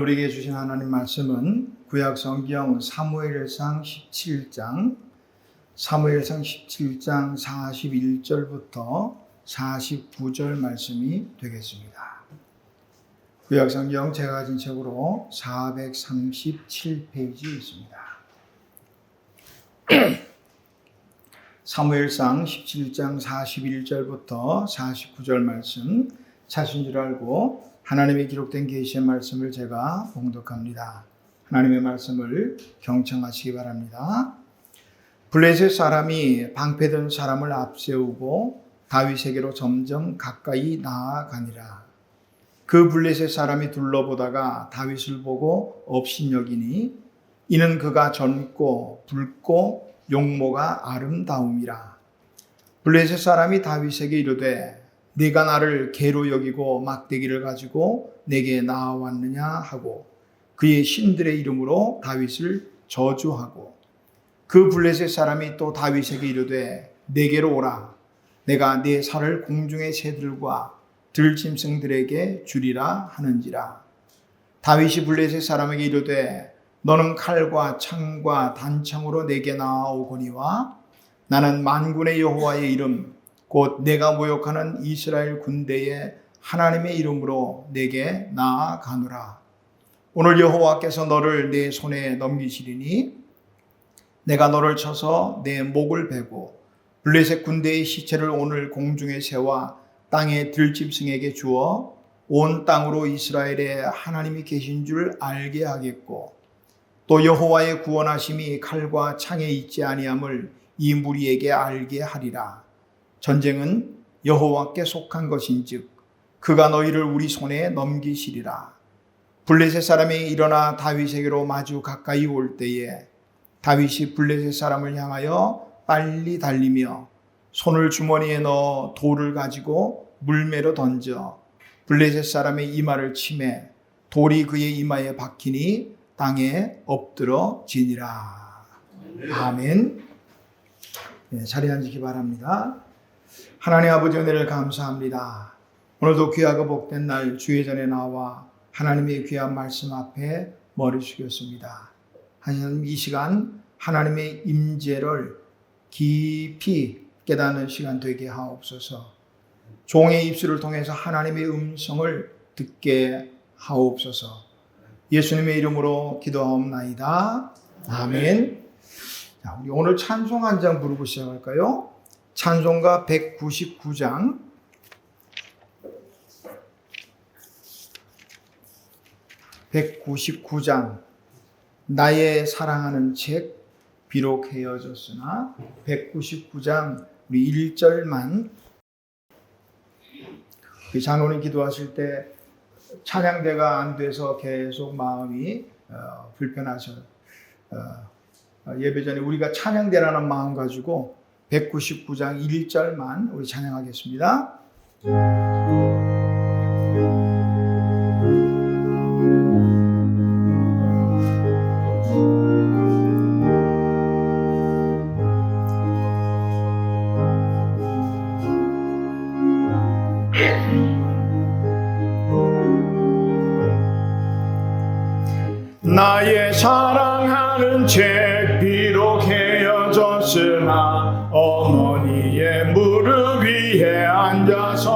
오늘 우리에게 주신 하나님 말씀은 구약 성경 사무엘상 17장 41절부터 49절 말씀이 되겠습니다. 구약 성경 제가 가진 책으로 437페이지 있습니다. 사무엘상 17장 41절부터 49절 말씀 찾으신 줄 알고 하나님의 기록된 계시의 말씀을 제가 봉독합니다. 하나님의 말씀을 경청하시기 바랍니다. 블레셋 사람이 방패든 사람을 앞세우고 다윗에게로 점점 가까이 나아가니라. 그 블레셋 사람이 둘러보다가 다윗을 보고 업신여기니 이는 그가 젊고 붉고 용모가 아름다움이라. 블레셋 사람이 다윗에게 이르되 네가 나를 개로 여기고 막대기를 가지고 내게 나아왔느냐 하고 그의 신들의 이름으로 다윗을 저주하고 그 블레셋 사람이 또 다윗에게 이르되 내게로 오라. 내가 네 살을 공중의 새들과 들짐승들에게 주리라 하는지라. 다윗이 블레셋 사람에게 이르되 너는 칼과 창과 단창으로 내게 나아오거니와 나는 만군의 여호와의 이름 곧 내가 모욕하는 이스라엘 군대의 하나님의 이름으로 내게 나아가노라. 오늘 여호와께서 너를 내 손에 넘기시리니 내가 너를 쳐서 내 목을 베고 블레셋 군대의 시체를 오늘 공중의 새와 땅의 들짐승에게 주어 온 땅으로 이스라엘의 하나님이 계신 줄 알게 하겠고 또 여호와의 구원하심이 칼과 창에 있지 아니함을 이 무리에게 알게 하리라. 전쟁은 여호와께 속한 것인즉 그가 너희를 우리 손에 넘기시리라. 블레셋 사람이 일어나 다윗에게로 마주 가까이 올 때에 다윗이 블레셋 사람을 향하여 빨리 달리며 손을 주머니에 넣어 돌을 가지고 물매로 던져 블레셋 사람의 이마를 치매 돌이 그의 이마에 박히니 땅에 엎드러 지니라. 아멘. 네, 자리에 앉으시기 바랍니다. 하나님 아버지 은혜를 감사합니다. 오늘도 귀하고 복된 날 주의 전에 나와 하나님의 귀한 말씀 앞에 머리 숙였습니다. 하나님 이 시간 하나님의 임재를 깊이 깨닫는 시간 되게 하옵소서. 종의 입술을 통해서 하나님의 음성을 듣게 하옵소서. 예수님의 이름으로 기도하옵나이다. 아멘. 자, 우리 오늘 찬송 한 장 부르고 시작할까요? 찬송가 199장 199장 나의 사랑하는 책 비록 헤어졌으나 199장 우리 1절만 장로님 기도하실 때 찬양대가 안 돼서 계속 마음이 불편하셔. 예배 전에 우리가 찬양대라는 마음 가지고 199장 1절만 우리 찬양하겠습니다. 나의 사랑하는 책 비록 헤어졌으나 어머니의 무릎 위에 앉아서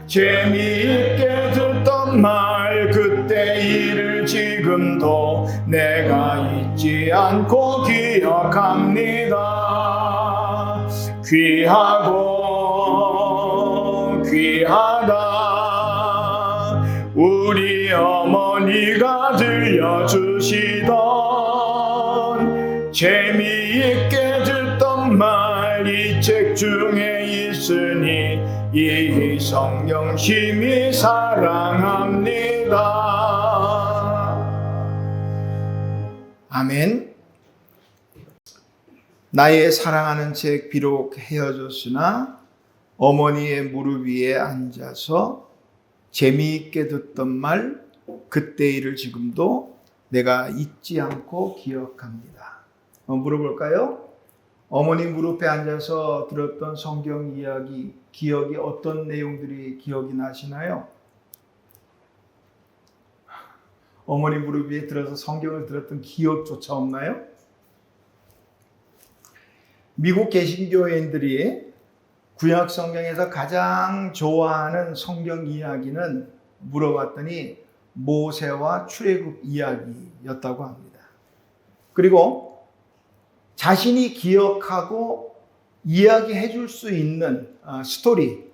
재미있게 듣던 말 그때 일을 지금도 내가 잊지 않고 기억합니다. 귀하고 귀하다 우리 어머니가 들려주시던 재미있게 듣던 말 이 책 중에 있으니 이 성령 심히 사랑합니다. 아멘. 나의 사랑하는 책 비록 헤어졌으나 어머니의 무릎 위에 앉아서 재미있게 듣던 말 그때 일을 지금도 내가 잊지 않고 기억합니다. 물어볼까요? 어머니 무릎에 앉아서 들었던 성경 이야기, 기억이 어떤 내용들이 기억이 나시나요? 어머니 무릎 위에 들어서 성경을 들었던 기억조차 없나요? 미국 개신교인들이 구약 성경에서 가장 좋아하는 성경 이야기는 물어봤더니 모세와 출애굽 이야기였다고 합니다. 그리고 자신이 기억하고 이야기해 줄 수 있는 스토리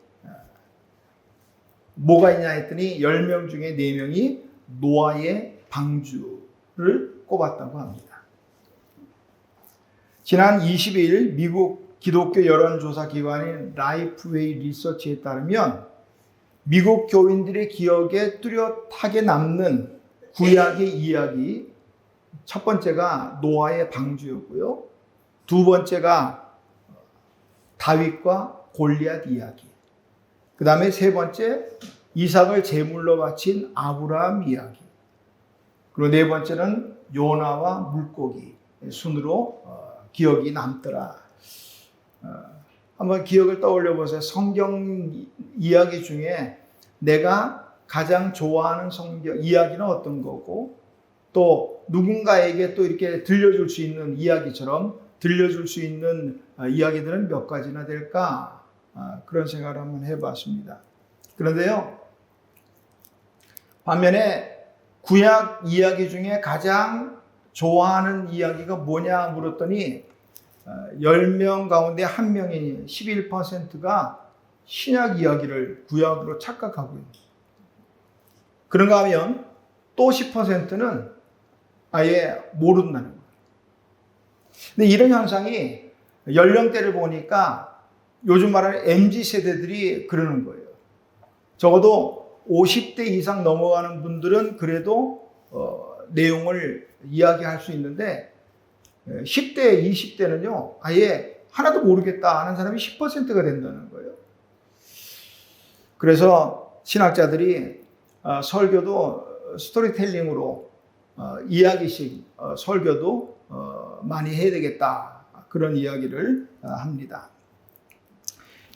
뭐가 있냐 했더니 10명 중에 4명이 노아의 방주를 꼽았다고 합니다. 지난 20일 미국 기독교 여론조사 기관인 라이프웨이 리서치에 따르면 미국 교인들의 기억에 뚜렷하게 남는 구약의 이야기, 첫 번째가 노아의 방주였고요. 두 번째가 다윗과 골리앗 이야기. 그 다음에 세 번째, 이삭을 제물로 바친 아브라함 이야기. 그리고 네 번째는 요나와 물고기 순으로 기억이 남더라. 한번 기억을 떠올려 보세요. 성경 이야기 중에 내가 가장 좋아하는 성경 이야기는 어떤 거고, 또 누군가에게 또 이렇게 들려줄 수 있는 이야기처럼 들려줄 수 있는 이야기들은 몇 가지나 될까? 그런 생각을 한번 해봤습니다. 그런데요, 반면에 구약 이야기 중에 가장 좋아하는 이야기가 뭐냐 물었더니 10명 가운데 1명인 11%가 신약 이야기를 구약으로 착각하고 있습니다. 그런가 하면 또 10%는 아예 모른다는 거예요. 근데 이런 현상이 연령대를 보니까 요즘 말하는 MZ세대들이 그러는 거예요. 적어도 50대 이상 넘어가는 분들은 그래도 내용을 이야기할 수 있는데 10대, 20대는요 아예 하나도 모르겠다 하는 사람이 10%가 된다는 거예요. 그래서 신학자들이 설교도 스토리텔링으로 이야기식 설교도 많이 해야 되겠다, 그런 이야기를 합니다.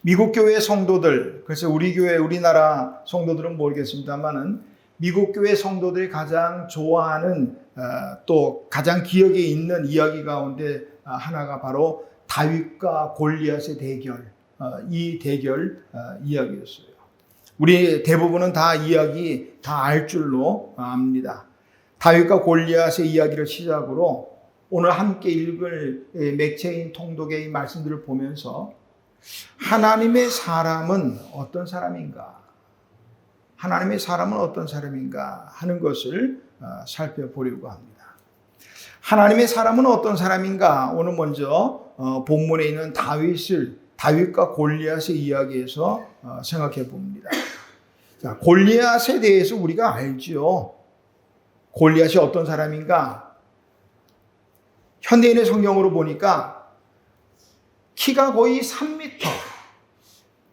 미국 교회 성도들, 그래서 우리 교회, 우리나라 성도들은 모르겠습니다만은 미국 교회 성도들이 가장 좋아하는 또 가장 기억에 있는 이야기 가운데 하나가 바로 다윗과 골리앗의 대결, 이 대결 이야기였어요. 우리 대부분은 다 이야기 다 알 줄로 압니다. 다윗과 골리앗의 이야기를 시작으로 오늘 함께 읽을 맥체인 통독의 이 말씀들을 보면서 하나님의 사람은 어떤 사람인가? 하나님의 사람은 어떤 사람인가 하는 것을 살펴보려고 합니다. 하나님의 사람은 어떤 사람인가? 오늘 먼저 본문에 있는 다윗과 골리앗의 이야기에서 생각해 봅니다. 자, 골리앗에 대해서 우리가 알죠. 골리앗이 어떤 사람인가? 현대인의 성경으로 보니까 키가 거의 3m.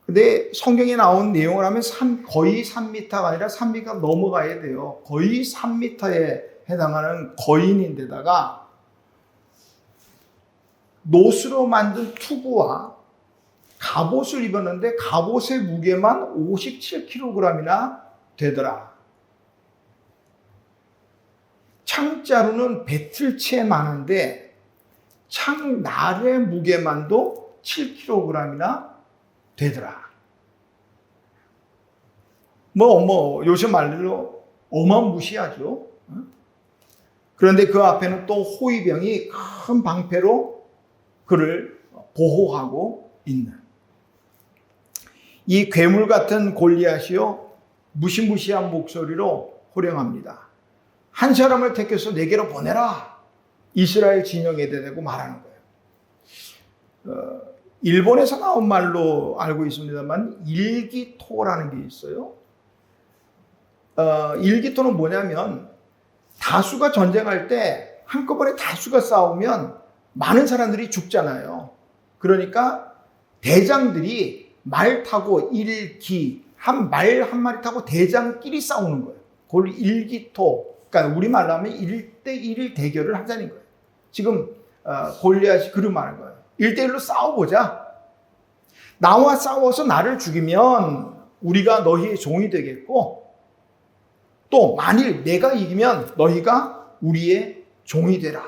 근데 성경에 나온 내용을 하면 거의 3m가 아니라 3m가 넘어가야 돼요. 거의 3m에 해당하는 거인인데다가 노스로 만든 투구와 갑옷을 입었는데 갑옷의 무게만 57kg이나 되더라. 창자루는 배틀치에 많은데 창날의 무게만도 7kg이나 되더라. 요즘 말로 어마무시하죠. 그런데 그 앞에는 또 호위병이 큰 방패로 그를 보호하고 있는 이 괴물 같은 골리앗이요, 무시무시한 목소리로 호령합니다. 한 사람을 택해서 내게로 보내라. 이스라엘 진영에 대고 말하는 거예요. 일본에서 나온 말로 알고 있습니다만 일기토라는 게 있어요. 일기토는 뭐냐면 다수가 전쟁할 때 한꺼번에 다수가 싸우면 많은 사람들이 죽잖아요. 그러니까 대장들이 말 타고 한 마리 타고 대장끼리 싸우는 거예요. 그걸 일기토. 그러니까 우리말로 하면 1대1 대결을 하자는 거예요. 지금 골리앗이 그런 말인 거예요. 1대1로 싸워보자. 나와 싸워서 나를 죽이면 우리가 너희의 종이 되겠고, 또 만일 내가 이기면 너희가 우리의 종이 되라.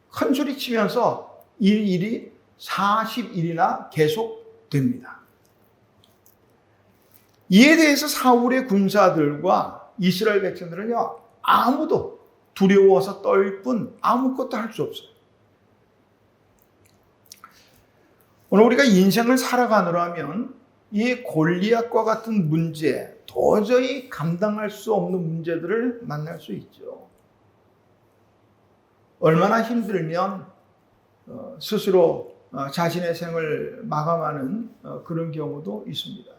큰 소리 치면서 이 일이 40일이나 계속됩니다. 이에 대해서 사울의 군사들과 이스라엘 백성들은요, 아무도 두려워서 떨 뿐 아무것도 할 수 없어요. 오늘 우리가 인생을 살아가느라 하면 이 골리앗과 같은 문제, 도저히 감당할 수 없는 문제들을 만날 수 있죠. 얼마나 힘들면 스스로 자신의 생을 마감하는 그런 경우도 있습니다.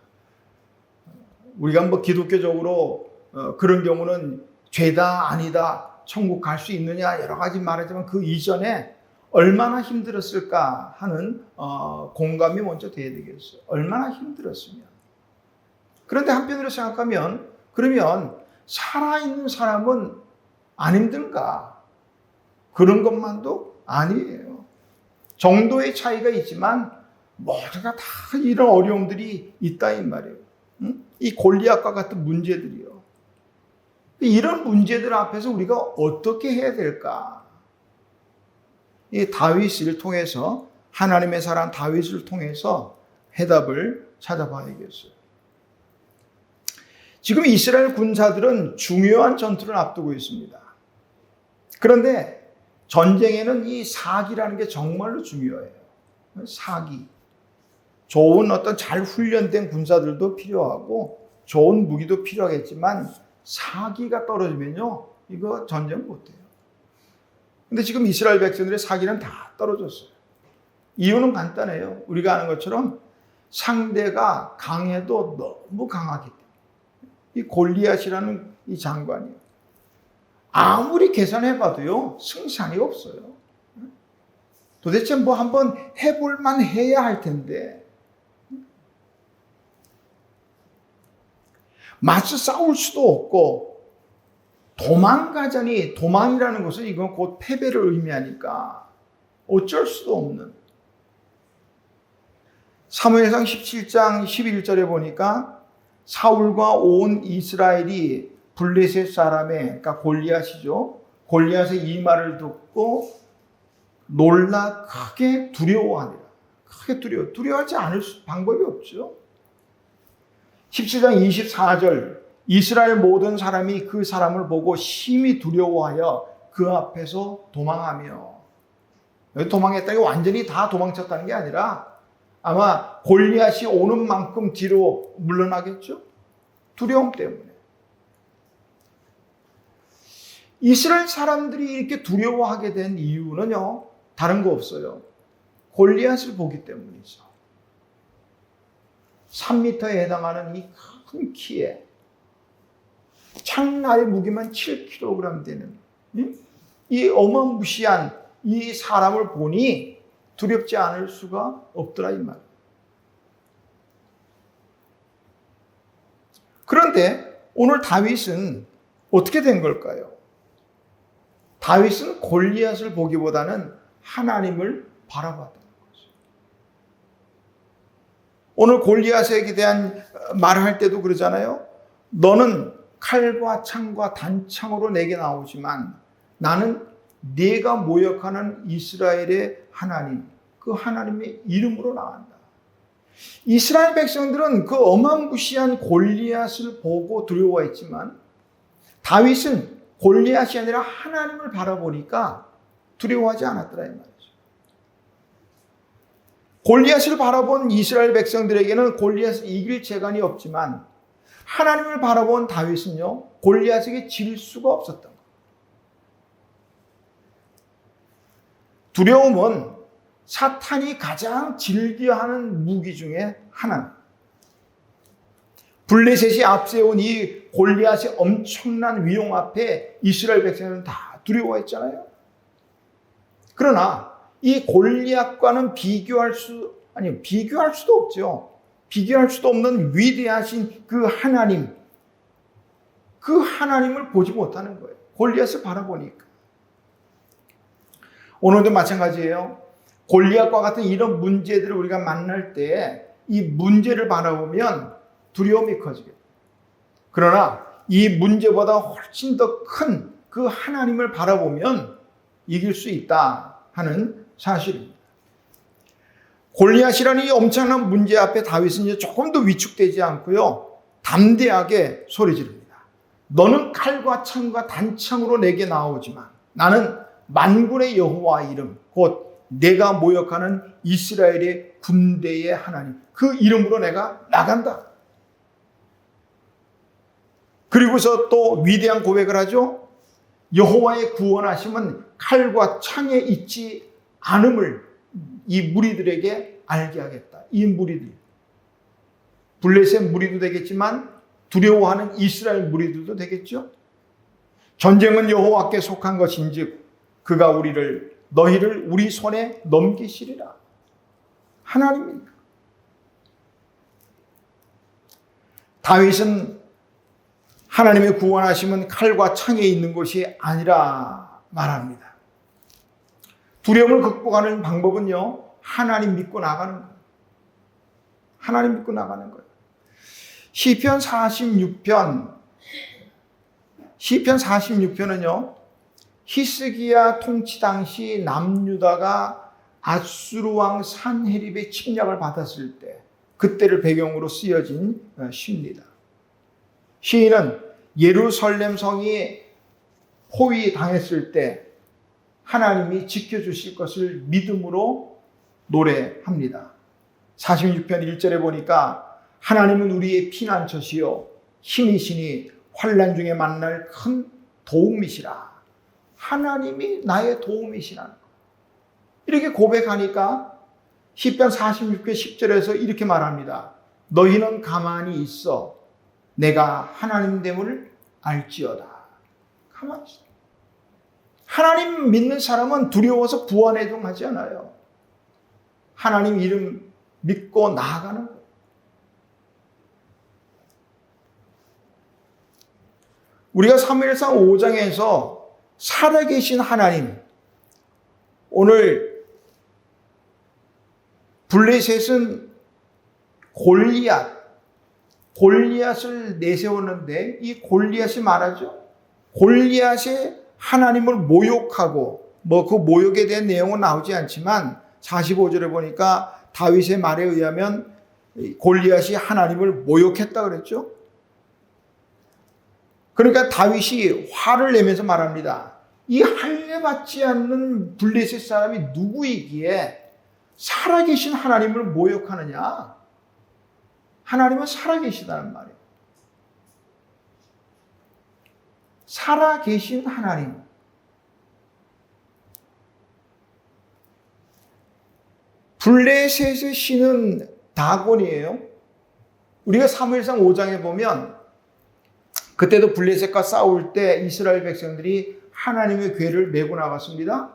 우리가 뭐 기독교적으로 그런 경우는 죄다 아니다 천국 갈 수 있느냐 여러 가지 말하지만 그 이전에 얼마나 힘들었을까 하는 공감이 먼저 돼야 되겠어요. 얼마나 힘들었으면. 그런데 한편으로 생각하면 그러면 살아있는 사람은 안 힘든가? 그런 것만도 아니에요. 정도의 차이가 있지만 모두가 다 이런 어려움들이 있다 이 말이에요. 이 골리앗과 같은 문제들이요. 이런 문제들 앞에서 우리가 어떻게 해야 될까? 이 다윗을 통해서 하나님의 사람 다윗을 통해서 해답을 찾아봐야겠어요. 지금 이스라엘 군사들은 중요한 전투를 앞두고 있습니다. 그런데 전쟁에는 이 사기라는 게 정말로 중요해요. 사기. 좋은 어떤 잘 훈련된 군사들도 필요하고 좋은 무기도 필요하겠지만 사기가 떨어지면요, 이거 전쟁 못해요. 근데 지금 이스라엘 백성들의 사기는 다 떨어졌어요. 이유는 간단해요. 우리가 아는 것처럼 상대가 강해도 너무 강하기 때문에. 이 골리앗이라는 이 장관이요. 아무리 계산해봐도요, 승산이 없어요. 도대체 뭐 한번 해볼만 해야 할 텐데. 맞서 싸울 수도 없고, 도망가자니 도망이라는 것은 이건 곧 패배를 의미하니까 어쩔 수도 없는. 사무엘상 17장 11절에 보니까 사울과 온 이스라엘이 블레셋 사람의, 그러니까 골리앗이죠. 골리앗의 이 말을 듣고 놀라 크게 두려워하니라. 크게 두려워하지 않을 방법이 없죠. 17장 24절 이스라엘 모든 사람이 그 사람을 보고 심히 두려워하여 그 앞에서 도망하며. 여기 도망했다는 게 완전히 다 도망쳤다는 게 아니라 아마 골리앗이 오는 만큼 뒤로 물러나겠죠. 두려움 때문에. 이스라엘 사람들이 이렇게 두려워하게 된 이유는요, 다른 거 없어요. 골리앗을 보기 때문이죠. 3m에 해당하는 이 큰 키에 창날의 무게만 7kg 되는 이 어마무시한 이 사람을 보니 두렵지 않을 수가 없더라 이 말. 그런데 오늘 다윗은 어떻게 된 걸까요? 다윗은 골리앗을 보기보다는 하나님을 바라봤다는 거죠. 오늘 골리앗에게 대한 말을 할 때도 그러잖아요. 너는 칼과 창과 단창으로 내게 나오지만 나는 네가 모욕하는 이스라엘의 하나님, 그 하나님의 이름으로 나간다. 이스라엘 백성들은 그 어마무시한 골리앗을 보고 두려워했지만 다윗은 골리앗이 아니라 하나님을 바라보니까 두려워하지 않았더라 이 말이죠. 골리앗을 바라본 이스라엘 백성들에게는 골리앗을 이길 재간이 없지만 하나님을 바라본 다윗은요, 골리앗에게 질 수가 없었던 거예요. 두려움은 사탄이 가장 즐겨하는 무기 중에 하나입니다. 블레셋이 앞세운 이 골리앗의 엄청난 위용 앞에 이스라엘 백성들은 다 두려워했잖아요. 그러나 이 골리앗과는 비교할 수도 없죠. 비교할 수도 없는 위대하신 그 하나님, 그 하나님을 보지 못하는 거예요. 골리앗을 바라보니까. 오늘도 마찬가지예요. 골리앗과 같은 이런 문제들을 우리가 만날 때 이 문제를 바라보면 두려움이 커지게. 그러나 이 문제보다 훨씬 더 큰 그 하나님을 바라보면 이길 수 있다 하는 사실입니다. 골리앗이라는 이 엄청난 문제 앞에 다윗은 이제 조금 더 위축되지 않고요, 담대하게 소리 지릅니다. 너는 칼과 창과 단창으로 내게 나오지만 나는 만군의 여호와 이름, 곧 내가 모욕하는 이스라엘의 군대의 하나님, 그 이름으로 내가 나간다. 그리고서 또 위대한 고백을 하죠. 여호와의 구원하심은 칼과 창에 있지 않음을 이 무리들에게 알게 하겠다. 이 무리들, 블레셋 무리도 되겠지만 두려워하는 이스라엘 무리들도 되겠죠. 전쟁은 여호와께 속한 것인즉 그가 너희를 우리 손에 넘기시리라. 하나님입니다. 다윗은 하나님의 구원하심은 칼과 창에 있는 것이 아니라 말합니다. 두려움을 극복하는 방법은요, 하나님 믿고 나가는 거예요. 하나님 믿고 나가는 거예요. 시편 46편은요, 히스기야 통치 당시 남유다가 아수르 왕 산헤립의 침략을 받았을 때, 그때를 배경으로 쓰여진 시입니다. 시인은 예루살렘 성이 포위당했을 때 하나님이 지켜주실 것을 믿음으로 노래합니다. 46편 1절에 보니까 하나님은 우리의 피난처시요 힘이시니 환난 중에 만날 큰 도움이시라. 하나님이 나의 도움이시라는 거. 이렇게 고백하니까 시편 46편 10절에서 이렇게 말합니다. 너희는 가만히 있어 내가 하나님됨을 알지어다. 가만히 있어. 하나님 믿는 사람은 두려워서 부안해동하지 않아요. 하나님 이름 믿고 나아가는 거예요. 우리가 사무엘상 5장에서 살아계신 하나님, 오늘 블레셋은 골리앗을 내세웠는데 이 골리앗이 말하죠. 골리앗의 하나님을 모욕하고 그 모욕에 대한 내용은 나오지 않지만 45절에 보니까 다윗의 말에 의하면 골리앗이 하나님을 모욕했다 그랬죠. 그러니까 다윗이 화를 내면서 말합니다. 이 할례받지 않는 블레셋 사람이 누구이기에 살아계신 하나님을 모욕하느냐. 하나님은 살아계시다는 말이에요. 살아계신 하나님. 블레셋의 신은 다곤이에요. 우리가 사무엘상 5장에 보면 그때도 블레셋과 싸울 때 이스라엘 백성들이 하나님의 궤를 메고 나갔습니다.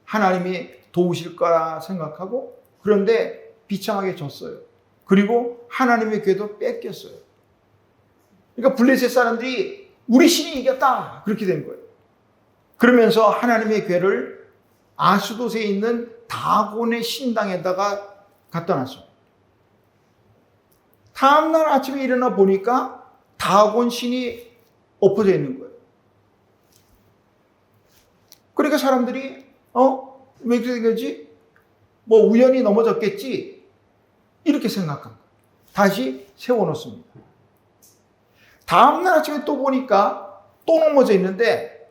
하나님이 도우실 거라 생각하고, 그런데 비참하게 졌어요. 그리고 하나님의 궤도 뺏겼어요. 그러니까 블레셋 사람들이 우리 신이 이겼다 그렇게 된 거예요. 그러면서 하나님의 궤를 아수돗에 있는 다곤의 신당에다가 갖다 놨어요. 다음날 아침에 일어나 보니까 다곤 신이 엎어져 있는 거예요. 그러니까 사람들이 왜 그렇게 된 거지? 뭐 우연히 넘어졌겠지? 이렇게 생각한 거예요. 다시 세워놓습니다. 다음날 아침에 또 보니까 또 넘어져 있는데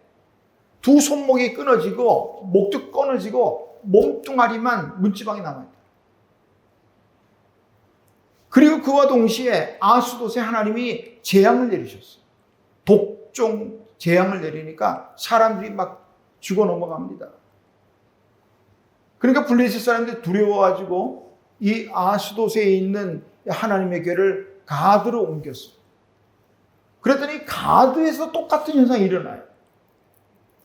두 손목이 끊어지고 목도 끊어지고 몸뚱아리만 문지방이 남아있다. 그리고 그와 동시에 아수돗에 하나님이 재앙을 내리셨어요. 독종 재앙을 내리니까 사람들이 막 죽어 넘어갑니다. 그러니까 블레셋 사람들이 두려워가지고 이 아수돗에 있는 하나님의 궤를 가드로 옮겼어요. 그랬더니 가드에서 똑같은 현상이 일어나요.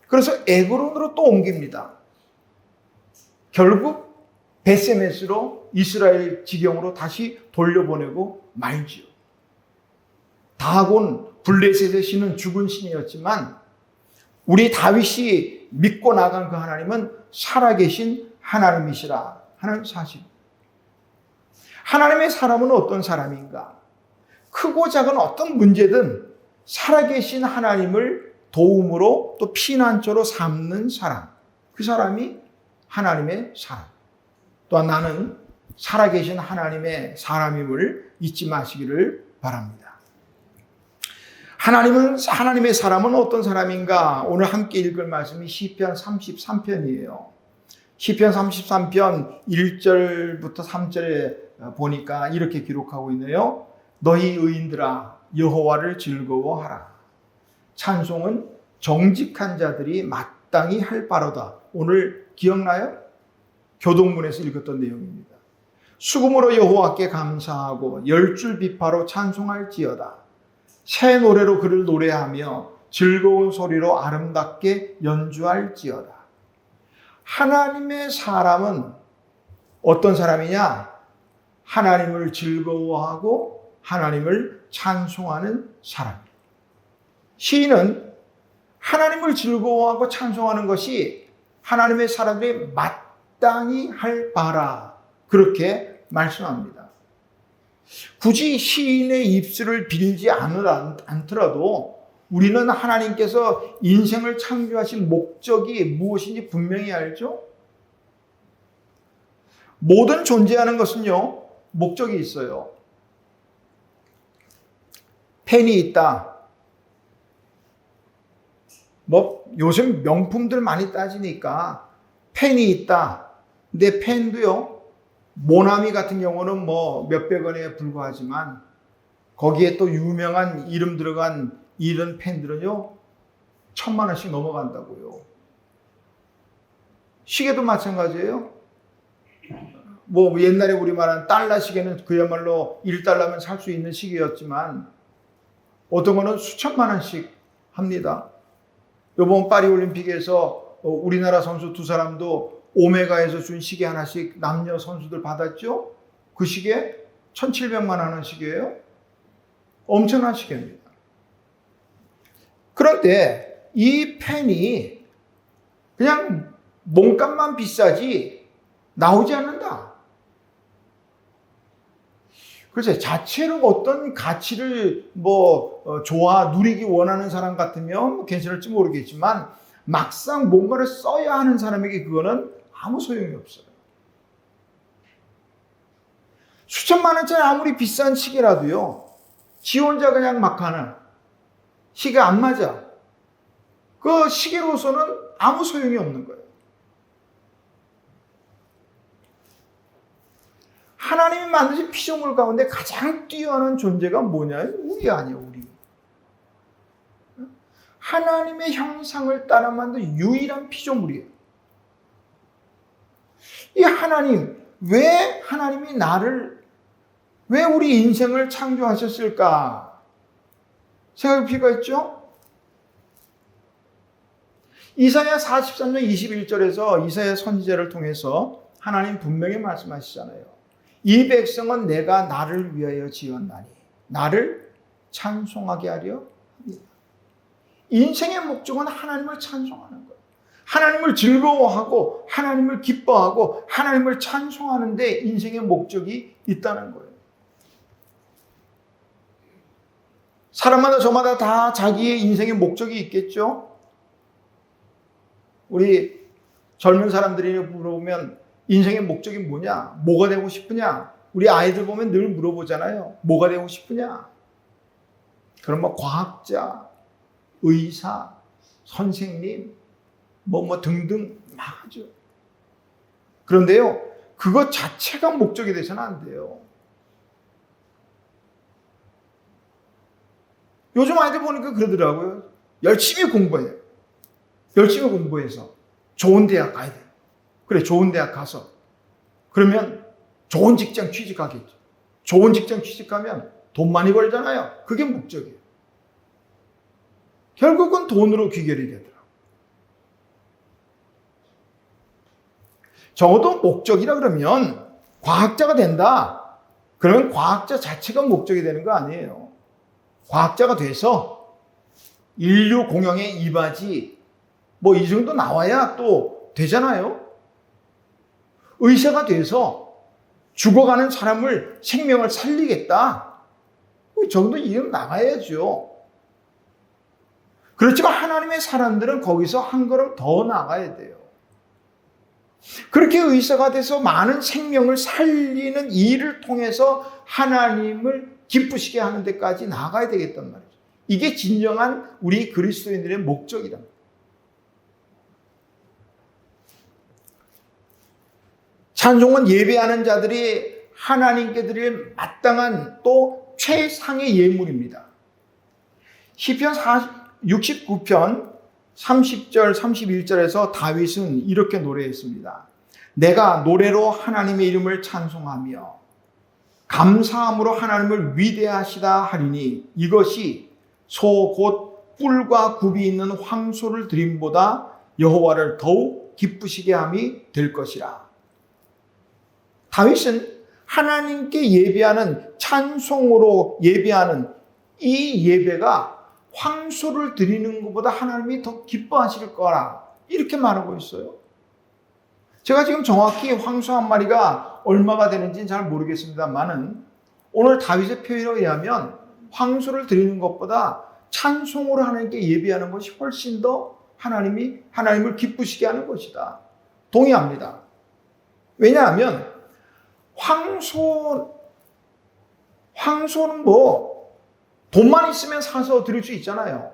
그래서 에그론으로 또 옮깁니다. 결국 베세메스로 이스라엘 지경으로 다시 돌려보내고 말지요. 다곤 블레셋의 신은 죽은 신이었지만 우리 다윗이 믿고 나간 그 하나님은 살아계신 하나님이시라 하는 사실. 하나님의 사람은 어떤 사람인가? 크고 작은 어떤 문제든 살아계신 하나님을 도움으로 또 피난처로 삼는 사람. 그 사람이 하나님의 사람. 또한 나는 살아계신 하나님의 사람임을 잊지 마시기를 바랍니다. 하나님의 사람은 어떤 사람인가? 오늘 함께 읽을 말씀이 시편 33편이에요. 시편 33편 1절부터 3절에 보니까 이렇게 기록하고 있네요. 너희 의인들아 여호와를 즐거워하라. 찬송은 정직한 자들이 마땅히 할 바로다. 오늘 기억나요? 교동문에서 읽었던 내용입니다. 수금으로 여호와께 감사하고 열줄 비파로 찬송할지어다. 새 노래로 그를 노래하며 즐거운 소리로 아름답게 연주할지어다. 하나님의 사람은 어떤 사람이냐? 하나님을 즐거워하고 하나님을 찬송하는 사람. 시인은 하나님을 즐거워하고 찬송하는 것이 하나님의 사람들이 마땅히 할 바라. 그렇게 말씀합니다. 굳이 시인의 입술을 빌지 않더라도 우리는 하나님께서 인생을 창조하신 목적이 무엇인지 분명히 알죠? 모든 존재하는 것은요, 목적이 있어요. 펜이 있다. 요즘 명품들 많이 따지니까 펜이 있다. 근데 펜도요, 모나미 같은 경우는 몇백 원에 불과하지만 거기에 또 유명한 이름 들어간 이런 펜들은요 1,000만 원씩 넘어간다고요. 시계도 마찬가지예요. 옛날에 우리 말하는 달러 시계는 그야말로 1달러면 살 수 있는 시계였지만 어떤 거는 수천만 원씩 합니다. 이번 파리올림픽에서 우리나라 선수 2사람도 오메가에서 준 시계 하나씩 남녀 선수들 받았죠? 그 시계 1,700만 원 시계예요. 엄청난 시계입니다. 그런데 이 펜이 그냥 몸값만 비싸지 나오지 않는다. 그래서 자체로 어떤 가치를 누리기 원하는 사람 같으면 괜찮을지 모르겠지만 막상 뭔가를 써야 하는 사람에게 그거는 아무 소용이 없어요. 수천만 원짜리 아무리 비싼 시계라도요, 지 혼자 그냥 막 하는 시계 안 맞아. 그 시계로서는 아무 소용이 없는 거예요. 하나님이 만드신 피조물 가운데 가장 뛰어난 존재가 뭐냐? 우리 아니에요, 우리. 하나님의 형상을 따라 만든 유일한 피조물이에요. 이 하나님, 왜 하나님이 왜 우리 인생을 창조하셨을까? 생각할 필요가 있죠? 이사야 43장 21절에서 이사야 선지자를 통해서 하나님 분명히 말씀하시잖아요. 이 백성은 내가 나를 위하여 지었나니 나를 찬송하게 하려 합니다. 인생의 목적은 하나님을 찬송하는 거예요. 하나님을 즐거워하고 하나님을 기뻐하고 하나님을 찬송하는 데 인생의 목적이 있다는 거예요. 사람마다 저마다 다 자기의 인생의 목적이 있겠죠? 우리 젊은 사람들이 물어보면 인생의 목적이 뭐냐? 뭐가 되고 싶으냐? 우리 아이들 보면 늘 물어보잖아요. 뭐가 되고 싶으냐? 그럼 과학자, 의사, 선생님, 등등 막 하죠. 그런데요, 그것 자체가 목적이 돼서는 안 돼요. 요즘 아이들 보니까 그러더라고요. 열심히 공부해요. 열심히 공부해서 좋은 대학 가야 돼요. 그래, 좋은 대학 가서 그러면 좋은 직장 취직하겠죠. 좋은 직장 취직하면 돈 많이 벌잖아요. 그게 목적이에요. 결국은 돈으로 귀결이 되더라고요. 적어도 목적이라 그러면 과학자가 된다. 그러면 과학자 자체가 목적이 되는 거 아니에요. 과학자가 돼서 인류 공영에 임하지 이 정도 나와야 또 되잖아요. 의사가 돼서 죽어가는 사람을 생명을 살리겠다. 이 정도 이름 나가야죠. 그렇지만 하나님의 사람들은 거기서 한 걸음 더 나가야 돼요. 그렇게 의사가 돼서 많은 생명을 살리는 일을 통해서 하나님을 기쁘시게 하는 데까지 나가야 되겠단 말이죠. 이게 진정한 우리 그리스도인들의 목적이다. 찬송은 예배하는 자들이 하나님께 드릴 마땅한 또 최상의 예물입니다. 시편 69편 30절 31절에서 다윗은 이렇게 노래했습니다. 내가 노래로 하나님의 이름을 찬송하며 감사함으로 하나님을 위대하시다 하리니 이것이 소 곧 뿔과 굽이 있는 황소를 드림보다 여호와를 더욱 기쁘시게 함이 될 것이라. 다윗은 하나님께 예배하는 찬송으로 예배하는 이 예배가 황소를 드리는 것보다 하나님이 더 기뻐하실 거라 이렇게 말하고 있어요. 제가 지금 정확히 황소 한 마리가 얼마가 되는지는 잘 모르겠습니다만은 오늘 다윗의 표현에 의하면 황소를 드리는 것보다 찬송으로 하나님께 예배하는 것이 훨씬 더 하나님을 기쁘시게 하는 것이다. 동의합니다. 왜냐하면 황소는 돈만 있으면 사서 드릴 수 있잖아요.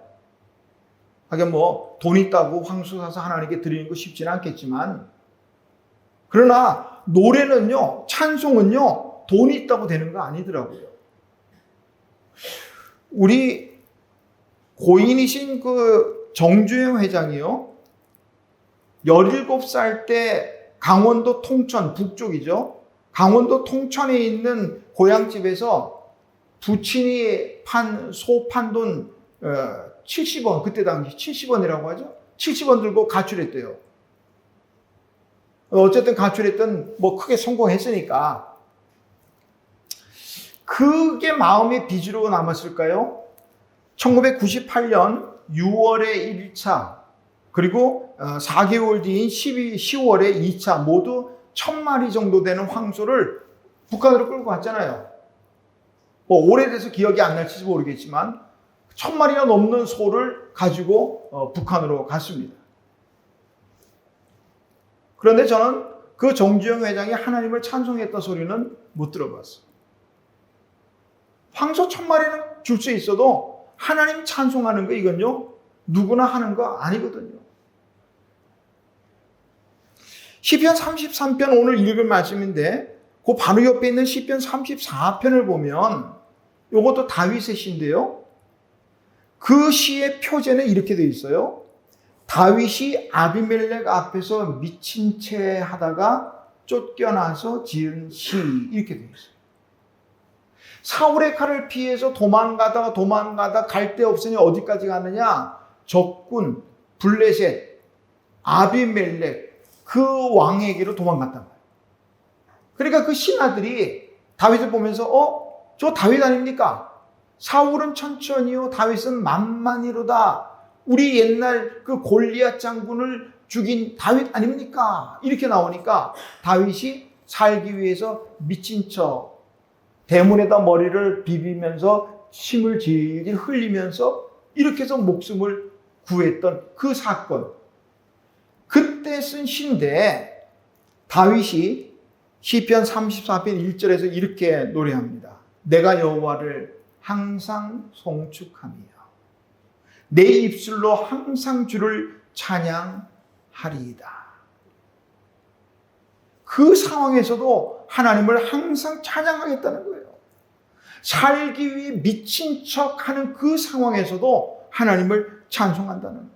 하긴 돈 있다고 황소 사서 하나님께 드리는 거 쉽지는 않겠지만, 그러나 노래는요, 찬송은요, 돈이 있다고 되는 거 아니더라고요. 우리 고인이신 그 정주영 회장이요, 17살 때 강원도 통천 북쪽이죠. 강원도 통천에 있는 고향집에서 부친이 소 판 돈 70원, 그때 당시 70원이라고 하죠. 70원 들고 가출했대요. 어쨌든 가출했던 크게 성공했으니까. 그게 마음의 빚으로 남았을까요? 1998년 6월에 1차, 그리고 4개월 뒤인 10월에 2차 모두 1000마리 정도 되는 황소를 북한으로 끌고 갔잖아요. 오래돼서 기억이 안 날지 모르겠지만 1000마리가 넘는 소를 가지고 북한으로 갔습니다. 그런데 저는 그 정주영 회장이 하나님을 찬송했던 소리는 못 들어봤어요. 황소 1000마리는 줄 수 있어도 하나님 찬송하는 거 이건요, 누구나 하는 거 아니거든요. 시편 33편 오늘 읽을 말씀인데 그 바로 옆에 있는 시편 34편을 보면 이것도 다윗의 시인데요. 그 시의 표제는 이렇게 되어 있어요. 다윗이 아비멜렉 앞에서 미친 채 하다가 쫓겨나서 지은 시, 이렇게 되어 있어요. 사울의 칼을 피해서 도망가다 갈 데 없으니 어디까지 가느냐? 적군, 블레셋, 아비멜렉 그 왕에게로 도망갔단 말이에요. 그러니까 그 신하들이 다윗을 보면서 저 다윗 아닙니까? 사울은 천천히요, 다윗은 만만히로다. 우리 옛날 그 골리앗 장군을 죽인 다윗 아닙니까? 이렇게 나오니까 다윗이 살기 위해서 미친 척 대문에다 머리를 비비면서 침을 질질 흘리면서 이렇게 해서 목숨을 구했던 그 사건, 그때 쓴 시인데 다윗이 시편 34편 1절에서 이렇게 노래합니다. 내가 여호와를 항상 송축하며 내 입술로 항상 주를 찬양하리이다. 그 상황에서도 하나님을 항상 찬양하겠다는 거예요. 살기 위해 미친 척하는 그 상황에서도 하나님을 찬송한다는 거예요.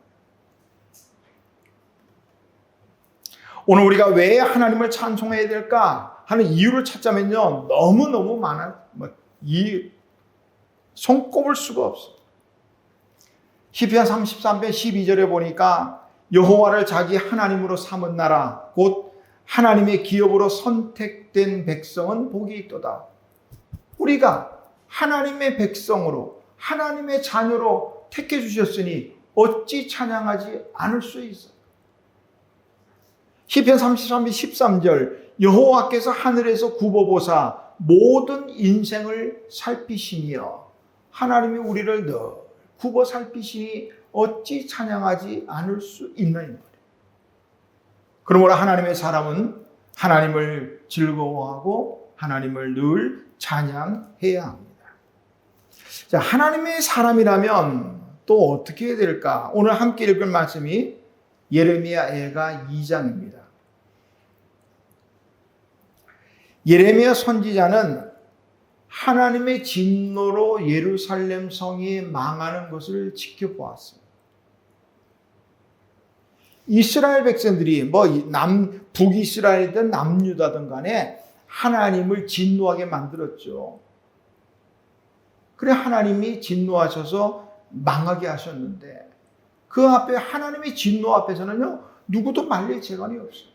오늘 우리가 왜 하나님을 찬송해야 될까 하는 이유를 찾자면요, 너무너무 많아. 손꼽을 수가 없어. 시편 33편 12절에 보니까 여호와를 자기 하나님으로 삼은 나라 곧 하나님의 기업으로 선택된 백성은 복이 있도다. 우리가 하나님의 백성으로 하나님의 자녀로 택해 주셨으니 어찌 찬양하지 않을 수 있어요. 시편 33편 13절 여호와께서 하늘에서 굽어보사 모든 인생을 살피시며 하나님이 우리를 늘 굽어 살피시니 어찌 찬양하지 않을 수 있나 이 말이에요. 그러므로 하나님의 사람은 하나님을 즐거워하고 하나님을 늘 찬양해야 합니다. 자, 하나님의 사람이라면 또 어떻게 해야 될까? 오늘 함께 읽을 말씀이 예레미야 애가 2장입니다. 예레미야 선지자는 하나님의 진노로 예루살렘 성이 망하는 것을 지켜보았어요. 이스라엘 백성들이 북이스라엘이든 남유다든 간에 하나님을 진노하게 만들었죠. 그래 하나님이 진노하셔서 망하게 하셨는데 그 앞에 하나님의 진노 앞에서는요 누구도 말릴 재간이 없어요.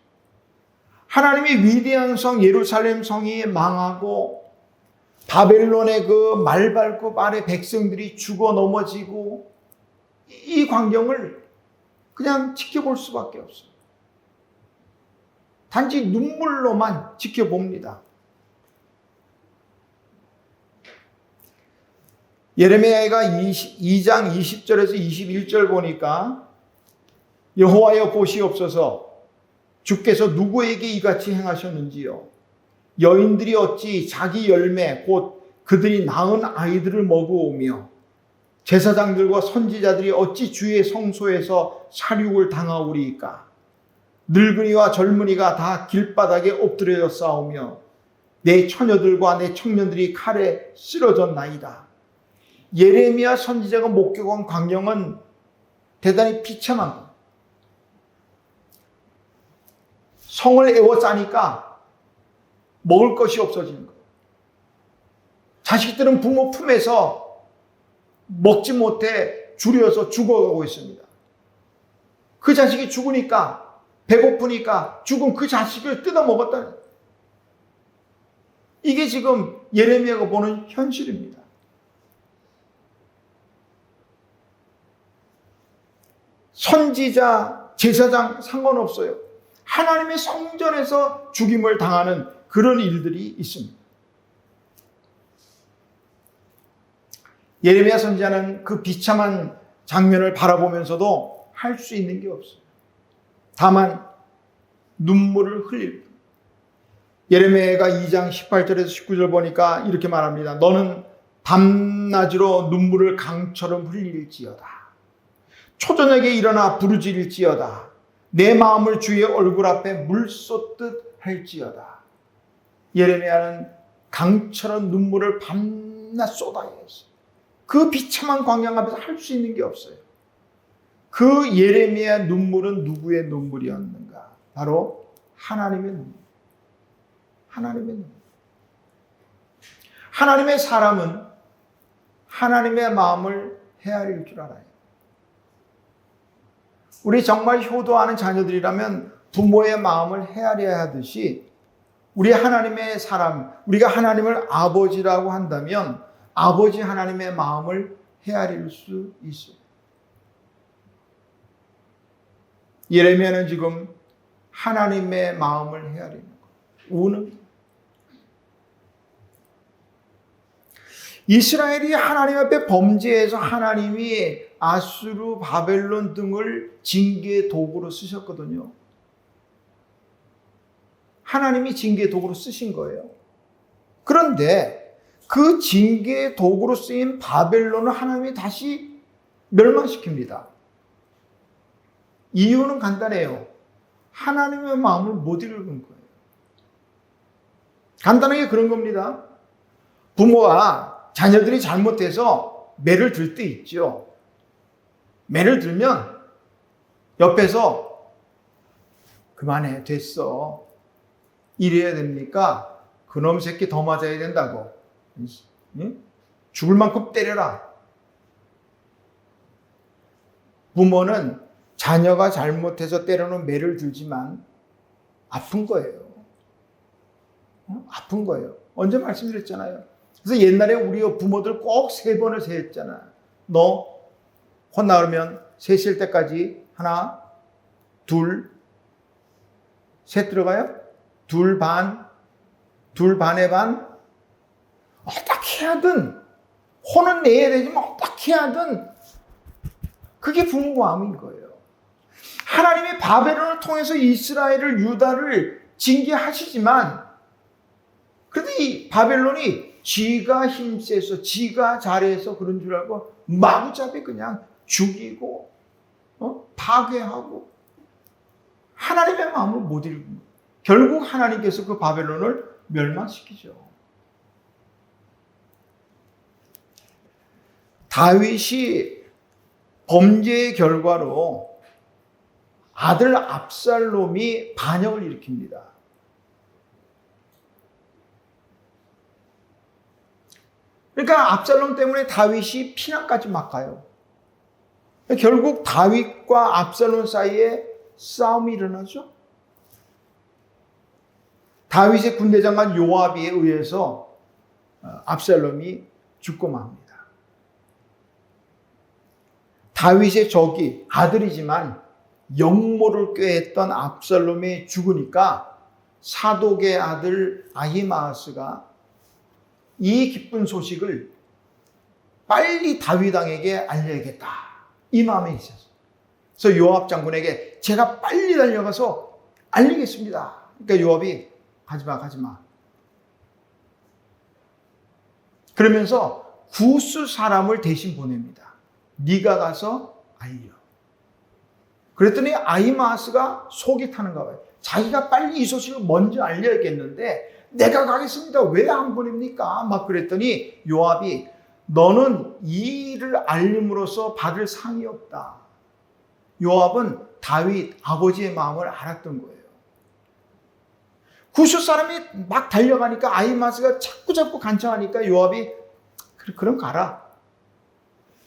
하나님의 위대한 성 예루살렘 성이 망하고 바벨론의 그 말발굽 아래 백성들이 죽어 넘어지고 이 광경을 그냥 지켜볼 수밖에 없어요. 단지 눈물로만 지켜봅니다. 예레미야가 2장 20절에서 21절 보니까 여호와여 보시옵소서 주께서 누구에게 이같이 행하셨는지요. 여인들이 어찌 자기 열매 곧 그들이 낳은 아이들을 먹어오며 제사장들과 선지자들이 어찌 주의 성소에서 살육을 당하오리이까. 늙은이와 젊은이가 다 길바닥에 엎드려 싸우며 내 처녀들과 내 청년들이 칼에 쓰러졌나이다. 예레미야 선지자가 목격한 광경은 대단히 비참한 것. 성을 에워싸니까 먹을 것이 없어지는 거예요. 자식들은 부모 품에서 먹지 못해 줄여서 죽어가고 있습니다. 그 자식이 죽으니까 배고프니까 죽은 그 자식을 뜯어먹었다는 거예요. 이게 지금 예레미야가 보는 현실입니다. 선지자, 제사장 상관없어요. 하나님의 성전에서 죽임을 당하는 그런 일들이 있습니다. 예레미야 선지자는 그 비참한 장면을 바라보면서도 할 수 있는 게 없어요. 다만 눈물을 흘릴 뿐. 예레미야가 2장 18절에서 19절 보니까 이렇게 말합니다. 너는 밤낮으로 눈물을 강처럼 흘릴지어다. 초저녁에 일어나 부르짖을지어다. 내 마음을 주의 얼굴 앞에 물 쏟듯 할지어다. 예레미야는 강처럼 눈물을 밤낮 쏟아야 했어요. 그 비참한 광경 앞에서 할 수 있는 게 없어요. 그 예레미야 눈물은 누구의 눈물이었는가? 바로 하나님의 눈물. 하나님의 눈물. 하나님의 사람은 하나님의 마음을 헤아릴 줄 알아요. 우리 정말 효도하는 자녀들이라면 부모의 마음을 헤아려야 하듯이 우리 하나님의 사람, 우리가 하나님을 아버지라고 한다면 아버지 하나님의 마음을 헤아릴 수 있어요. 예레미야는 지금 하나님의 마음을 헤아리는 거예요. 우는. 이스라엘이 하나님 앞에 범죄해서 하나님이 아수르, 바벨론 등을 징계의 도구로 쓰셨거든요. 하나님이 징계의 도구로 쓰신 거예요. 그런데 그 징계의 도구로 쓰인 바벨론을 하나님이 다시 멸망시킵니다. 이유는 간단해요. 하나님의 마음을 못 읽은 거예요. 간단하게 그런 겁니다. 부모와 자녀들이 잘못해서 매를 들 때 있죠. 매를 들면 옆에서 그만해, 됐어. 이래야 됩니까? 그놈 새끼 더 맞아야 된다고. 응? 죽을 만큼 때려라. 부모는 자녀가 잘못해서 때려는 매를 들지만 아픈 거예요. 아픈 거예요. 언제 말씀드렸잖아요. 그래서 옛날에 우리 부모들 꼭 3번을 세했잖아. 너 혼나면 세실 때까지 하나, 둘, 셋 들어가요? 둘 반, 둘 반의 반. 어떻게 하든 혼은 내야 되지만 어떻게 하든 그게 부모 마음인 거예요. 하나님이 바벨론을 통해서 이스라엘을, 유다를 징계하시지만, 그런데 이 바벨론이 지가 힘세서, 지가 잘해서 그런 줄 알고 마구잡이 그냥 죽이고 파괴하고 하나님의 마음을 못 읽고 결국 하나님께서 그 바벨론을 멸망시키죠. 다윗이 범죄의 결과로 아들 압살롬이 반역을 일으킵니다. 그러니까 압살롬 때문에 다윗이 피난까지 막 가요. 결국 다윗과 압살롬 사이에 싸움이 일어나죠. 다윗의 군대장관 요압에 의해서 압살롬이 죽고 맙니다. 다윗의 적이 아들이지만 영모를 꾀했던 압살롬이 죽으니까 사독의 아들 아히마아스가 이 기쁜 소식을 빨리 다윗 왕에게 알려야겠다, 이 마음에 있었어요. 그래서 요압 장군에게 제가 빨리 달려가서 알리겠습니다. 그러니까 요압이 가지마. 그러면서 구스 사람을 대신 보냅니다. 네가 가서 알려. 그랬더니 아히마아스가 속이 타는가 봐요. 자기가 빨리 이 소식을 먼저 알려야겠는데 내가 가겠습니다. 왜 안 보냅니까? 막 그랬더니 요압이 너는 이 일을 알림으로써 받을 상이 없다. 요압은 다윗 아버지의 마음을 알았던 거예요. 구스 사람이 막 달려가니까 아히마아스가 자꾸 간청하니까 요압이 그럼 가라.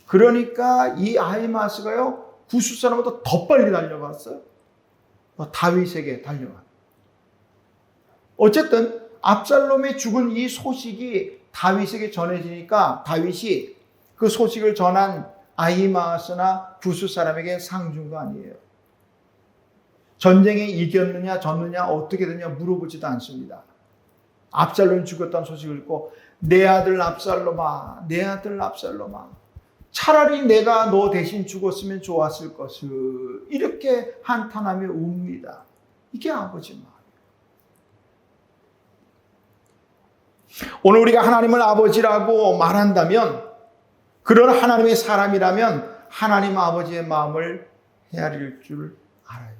그러니까 이 아히마아스가요 구스 사람보다 더 빨리 달려갔어요. 다윗에게 달려가. 어쨌든 압살롬의 죽은 이 소식이 다윗에게 전해지니까 다윗이 그 소식을 전한 아히마아스나 구스 사람에게 상 준 거 아니에요. 전쟁에 이겼느냐 졌느냐 어떻게 되냐 물어보지도 않습니다. 압살롬이 죽었다는 소식을 듣고 내 아들 압살롬아, 내 아들 압살롬아, 차라리 내가 너 대신 죽었으면 좋았을 것을, 이렇게 한탄하며 웁니다. 이게 아버지 마음이에요. 오늘 우리가 하나님을 아버지라고 말한다면, 그런 하나님의 사람이라면 하나님 아버지의 마음을 헤아릴 줄 알아요.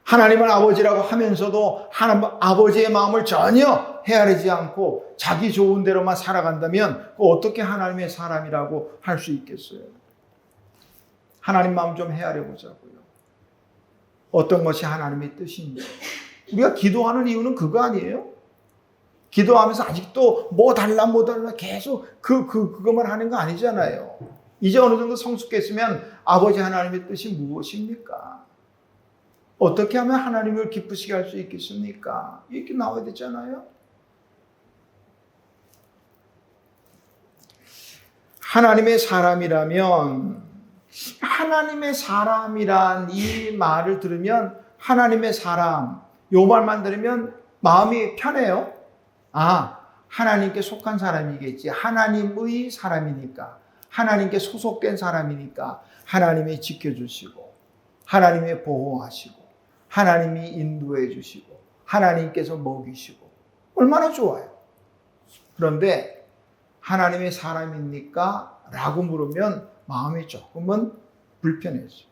하나님을 아버지라고 하면서도 하나님 아버지의 마음을 전혀 헤아리지 않고 자기 좋은 대로만 살아간다면 어떻게 하나님의 사람이라고 할 수 있겠어요? 하나님 마음 좀 헤아려 보자고요. 어떤 것이 하나님의 뜻인지. 우리가 기도하는 이유는 그거 아니에요? 기도하면서 아직도 뭐 달라 계속 그것만 하는 거 아니잖아요. 이제 어느 정도 성숙했으면 아버지 하나님의 뜻이 무엇입니까? 어떻게 하면 하나님을 기쁘시게 할 수 있겠습니까? 이렇게 나와야 되잖아요. 하나님의 사람이라면, 하나님의 사람이란 이 말을 들으면 하나님의 사람, 요 말만 들으면 마음이 편해요. 아, 하나님께 속한 사람이겠지. 하나님의 사람이니까, 하나님께 소속된 사람이니까 하나님이 지켜주시고 하나님이 보호하시고 하나님이 인도해 주시고 하나님께서 먹이시고 얼마나 좋아요. 그런데 하나님의 사람입니까? 라고 물으면 마음이 조금은 불편해져요.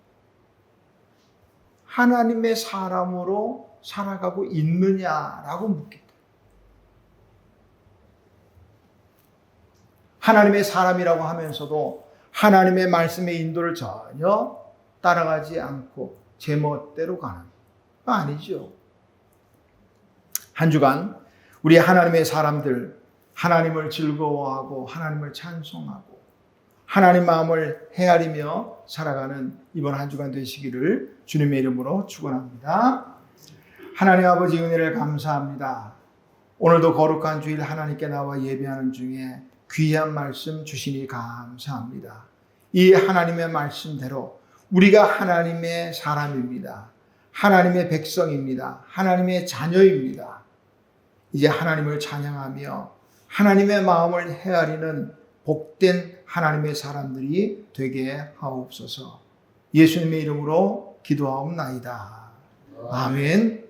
하나님의 사람으로 살아가고 있느냐라고 묻기 때문에. 하나님의 사람이라고 하면서도 하나님의 말씀의 인도를 전혀 따라가지 않고 제멋대로 가는 거 아니죠. 한 주간 우리 하나님의 사람들, 하나님을 즐거워하고 하나님을 찬송하고 하나님 마음을 헤아리며 살아가는 이번 한 주간 되시기를 주님의 이름으로 축원합니다. 하나님 아버지 은혜를 감사합니다. 오늘도 거룩한 주일 하나님께 나와 예배하는 중에 귀한 말씀 주시니 감사합니다. 이 하나님의 말씀대로 우리가 하나님의 사람입니다. 하나님의 백성입니다. 하나님의 자녀입니다. 이제 하나님을 찬양하며 하나님의 마음을 헤아리는 복된 하나님의 사람들이 되게 하옵소서. 예수님의 이름으로 기도하옵나이다. 아멘.